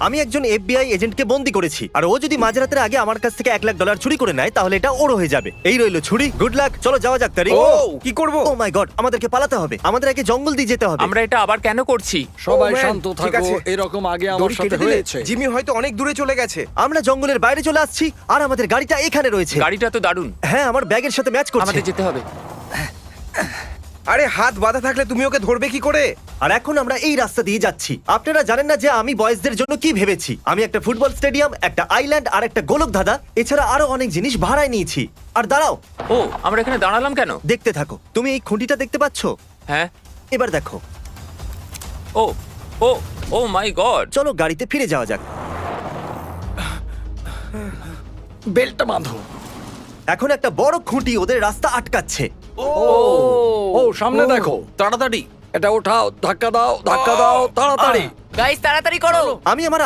আমি একজন এফবিআই এজেন্টকে বন্দি করেছি, আর ও যদি মাঝরাতের আগে আমার কাছ থেকে $1,00,000 চুরি করে নেয় তাহলে এটা ওর হয়ে যাবে। এই রইলো ছুরি, গুড লাক, চলো যাওয়া যাক তারিক। ও কি করব? ও মাই গড, আমাদেরকে পালাতে হবে, আমাদের আগে জঙ্গল দিয়ে যেতে হবে। আমরা এটা আবার কেন করছি? সবাই ও, ম্যান, শান্ত ঠিক থাকো, আছে। এরকম আগে আমার দড়ি সাথে কেটে দিলে হয়েছে। জিমি হয়তো অনেক দূরে চলে গেছে। আমরা জঙ্গলের বাইরে চলে আসছি আর আমাদের গাড়িটা এখানে রয়েছে। গাড়িটা তো দারুণ, হ্যাঁ, আমার ব্যাগের সাথে ম্যাচ করছে। আমাদের যেতে হবে। আরে হাত বাঁধা থাকলে তুমি ওকে ধরবে কি করে? আর এখন আমরা এই রাস্তা দিয়ে যাচ্ছি। আপনারা জানেন না যে আমি বয়েজদের জন্য কি ভেবেছি। আমি একটা ফুটবল স্টেডিয়াম, একটা আইল্যান্ড আর একটা গোলকধাঁধা, এছাড়া আরো অনেক জিনিস ভাড়ায় নিয়েছি। আর দাঁড়াও, ও, আমরা এখানে দাঁড়ালাম কেন? দেখতে থাকো। তুমি এই খুঁটিটা দেখতে পাচ্ছো? হ্যাঁ। এবার দেখো। ও ও ও মাই গড! চলো গাড়িতে ফিরে যাওয়া যাক। বেল্টটা বাঁধো। এখন একটা বড় খুঁটি ওদের রাস্তা আটকাচ্ছে। ও সামনে দেখো, তাড়াতাড়ি। এটা ওঠাও, ধাক্কা দাও, ধাক্কা দাও, তাড়াতাড়ি। গাইস, তাড়াতাড়ি করো। আমি আমার